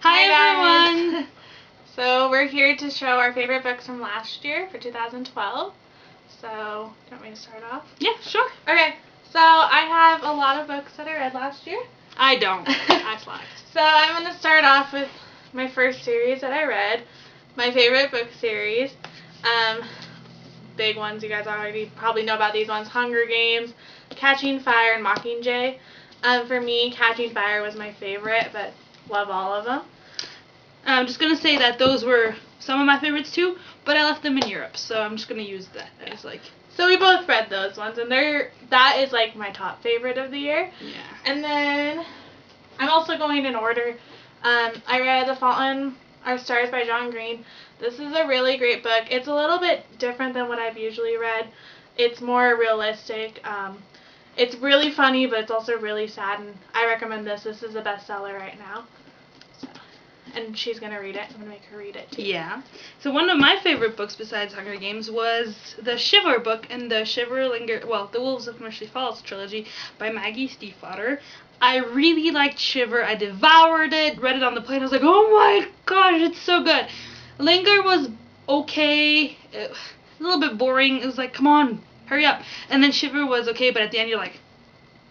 Hi everyone! So we're here to show our favorite books from last year for 2012. So, do you want me to start off? Yeah, sure. Okay, so I have a lot of books that I read last year. I don't. I slacked. So I'm going to start off with my first series that I read. My favorite book series. Big ones, you guys already probably know about these ones. Hunger Games, Catching Fire, and Mockingjay. For me, Catching Fire was my favorite, but love all of them. I'm just going to say that those were some of my favorites too, but I left them in Europe, so I'm just going to use that as like... So we both read those ones, and that is like my top favorite of the year. Yeah. And then I'm also going in order. I read The Fault in Our Stars by John Green. This is a really great book. It's a little bit different than what I've usually read. It's more realistic. It's really funny, but it's also really sad, and I recommend this. This is a bestseller right now. And she's going to read it. I'm going to make her read it, too. Yeah. So one of my favorite books besides Hunger Games was the Shiver book and the The Wolves of Mercy Falls trilogy by Maggie Stiefvater. I really liked Shiver. I devoured it, read it on the plane. I was like, oh my gosh, it's so good. Linger was okay. A little bit boring. It was like, come on, hurry up. And then Shiver was okay, but at the end you're like,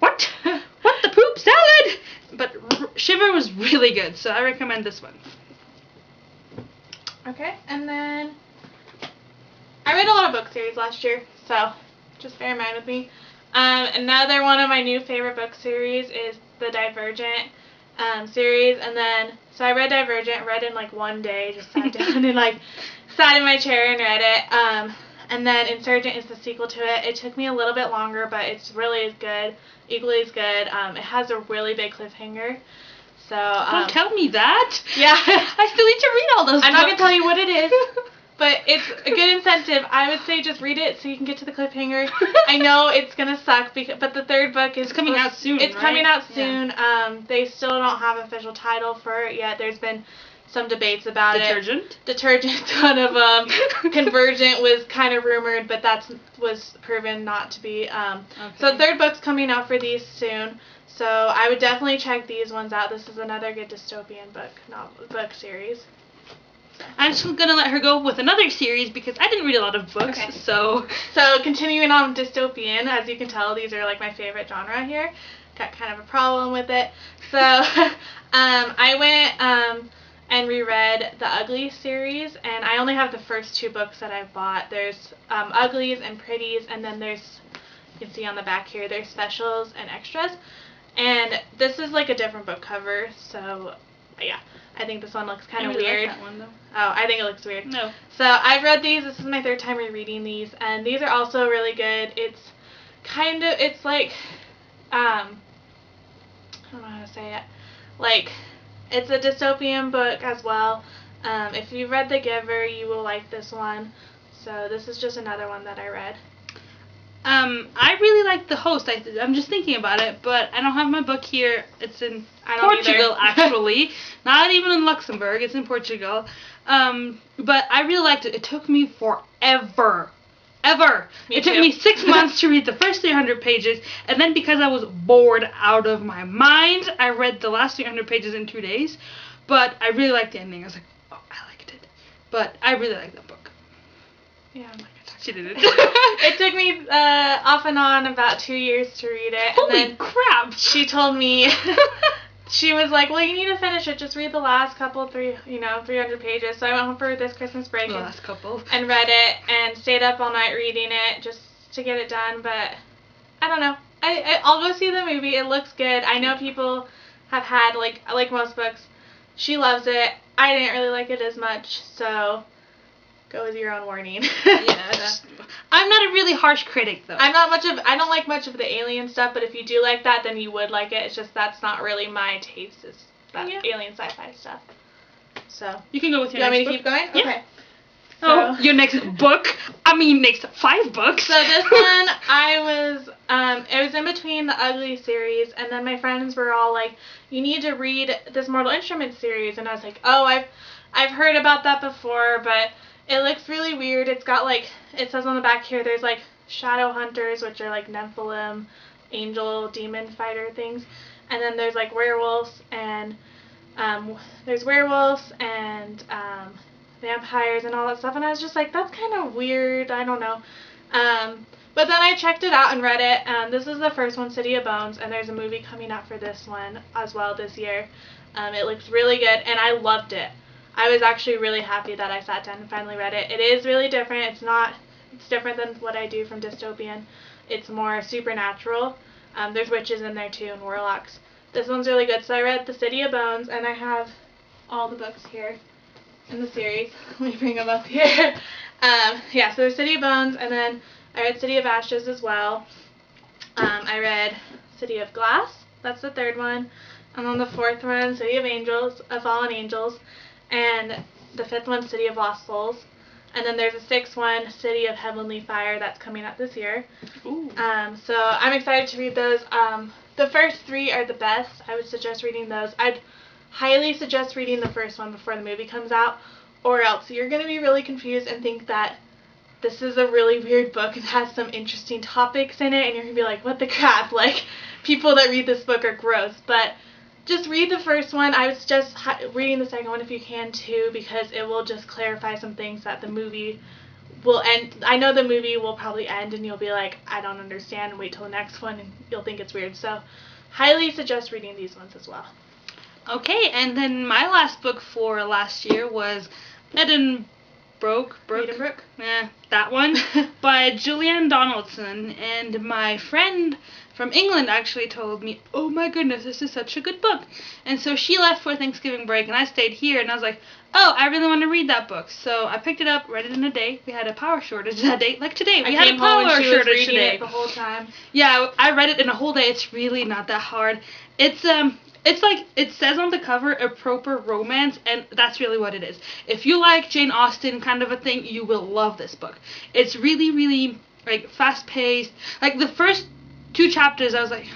what? What the poop salad? But Shiver was really good, so I recommend this one. Okay, and then I read a lot of book series last year, so just bear in mind with me. Another one of my new favorite book series is the Divergent series, and then so I read Divergent, read in like one day, just sat down and sat in my chair and read it. And then Insurgent is the sequel to it. It took me a little bit longer, but it's really as good, equally as good. It has a really big cliffhanger. So don't tell me that. Yeah. I still need to read all those I'm books. not going to tell you what it is, but it's a good incentive. I would say just read it so you can get to the cliffhanger. I know it's going to suck, but the third book is coming out soon, It's right? coming out soon. Yeah. They still don't have an official title for it yet. There's been some debates about Detergent? it. Detergent's one of them. Convergent was kind of rumored, but that was proven not to be. Okay. So the third book's coming out for these soon. So I would definitely check these ones out. This is another good dystopian book series. I'm just going to let her go with another series because I didn't read a lot of books. Okay. So continuing on dystopian, as you can tell, these are like my favorite genre here. Got kind of a problem with it. So I went and reread the Uglies series, and I only have the first two books that I've bought. There's Uglies and Pretties, and then there's, you can see on the back here, there's specials and extras. And this is like a different book cover, so yeah, I think this one looks kind of weird. Like that one, though. Oh, I think it looks weird. No. So I've read these. This is my third time rereading these, and these are also really good. It's like, I don't know how to say it. Like, it's a dystopian book as well. If you've read The Giver, you will like this one. So this is just another one that I read. I really like The Host. I'm just thinking about it, but I don't have my book here. It's in Portugal, actually. Not even in Luxembourg. It's in Portugal. But I really liked it. It took me forever. It took me 6 months to read the first 300 pages, and then because I was bored out of my mind, I read the last 300 pages in 2 days. But I really liked the ending. I was like, oh, I liked it. But I really liked that book. Yeah, I'm not gonna talk. She did it. It took me off and on about 2 years to read it. Holy and then crap! She told me, she was like, well, you need to finish it. Just read the last 300 pages. So I went home for this Christmas break and read it and stayed up all night reading it just to get it done. But I don't know. I'll go see the movie. It looks good. I know people have had, like most books, she loves it. I didn't really like it as much, so go with your own warning. Yeah, I'm not a really harsh critic, though. I don't like much of the alien stuff, but if you do like that, then you would like it. It's just that's not really my taste, is that alien sci-fi stuff. So you can go with your next book. You want me to keep going? Yeah. Okay. Oh, your next book? I mean, next 5 books. So this one, it was in between the Ugly series, and then my friends were all like, you need to read this Mortal Instruments series, and I was like, oh, I've heard about that before, but it looks really weird. It's got it says on the back here, there's shadow hunters, which are Nephilim, angel, demon fighter things, and then there's werewolves and There's werewolves and vampires and all that stuff, and I was just like, that's kind of weird. I don't know. But then I checked it out and read it. This is the first one, City of Bones, and there's a movie coming out for this one as well this year. It looks really good, and I loved it. I was actually really happy that I sat down and finally read it. It is really different. It's different than what I do from Dystopian. It's more supernatural. There's witches in there too and warlocks. This one's really good. So I read The City of Bones, and I have all the books here in the series. Let me bring them up here. So there's City of Bones, and then I read City of Ashes as well. I read City of Glass. That's the third one. And then the fourth one, City of Angels, of Fallen Angels. And the fifth one, City of Lost Souls. And then there's a sixth one, City of Heavenly Fire, that's coming out this year. Ooh. So I'm excited to read those. The first three are the best. I would suggest reading those. I'd highly suggest reading the first one before the movie comes out, or else you're going to be really confused and think that this is a really weird book and has some interesting topics in it, and you're going to be like, what the crap? Like, people that read this book are gross. But just read the first one. I would suggest reading the second one if you can too, because it will just clarify some things that the movie will end. I know the movie will probably end and you'll be like, I don't understand, and wait till the next one and you'll think it's weird. So highly suggest reading these ones as well. Okay, and then my last book for last year was Edenbrook, that one, by Julianne Donaldson. And my friend from England actually told me, oh my goodness, this is such a good book. And so she left for Thanksgiving break, and I stayed here, and I was like, oh, I really want to read that book. So I picked it up, read it in a day. We had a power shortage that day, like today. We had a power shortage today. It the whole time. Yeah, I read it in a whole day. It's really not that hard. It's like it says on the cover, a proper romance, and that's really what it is. If you like Jane Austen kind of a thing, you will love this book. It's really, really like fast-paced. Like the first 2 chapters, I was like,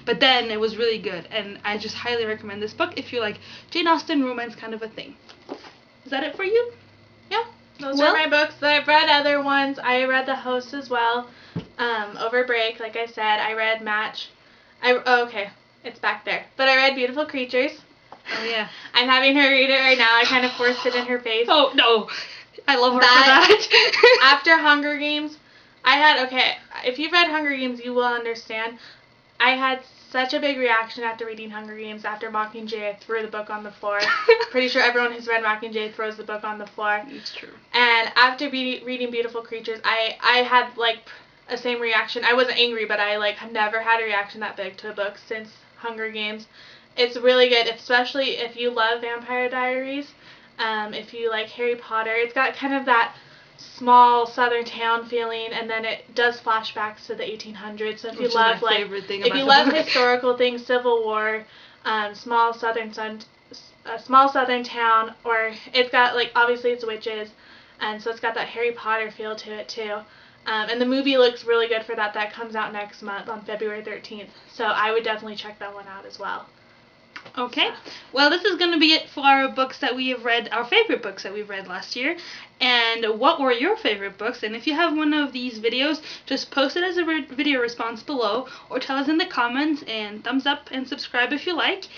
but then it was really good, and I just highly recommend this book if you like Jane Austen romance kind of a thing. Is that it for you? Yeah, those are my books. I've read other ones. I read The Host as well. Over break, like I said, I read Match. Okay, it's back there. But I read Beautiful Creatures. Oh yeah. I'm having her read it right now. I kind of forced it in her face. Oh no, I love her for that. After Hunger Games, if you've read Hunger Games, you will understand. I had such a big reaction after reading Hunger Games. After Mockingjay, I threw the book on the floor. Pretty sure everyone who's read Mockingjay throws the book on the floor. It's true. And after reading Beautiful Creatures, I had like a same reaction. I wasn't angry, but I have never had a reaction that big to a book since Hunger Games. It's really good, especially if you love Vampire Diaries. If you like Harry Potter, it's got kind of that small southern town feeling, and then it does flashbacks to the 1800s. So if you love historical things, Civil War, small southern town, or it's got obviously it's witches, and so it's got that Harry Potter feel to it too. And the movie looks really good for that. That comes out next month on February 13th. So I would definitely check that one out as well. Okay. Well, this is going to be it for our books that we have read, our favorite books that we've read last year. And what were your favorite books? And if you have one of these videos, just post it as a video response below, or tell us in the comments, and thumbs up and subscribe if you like.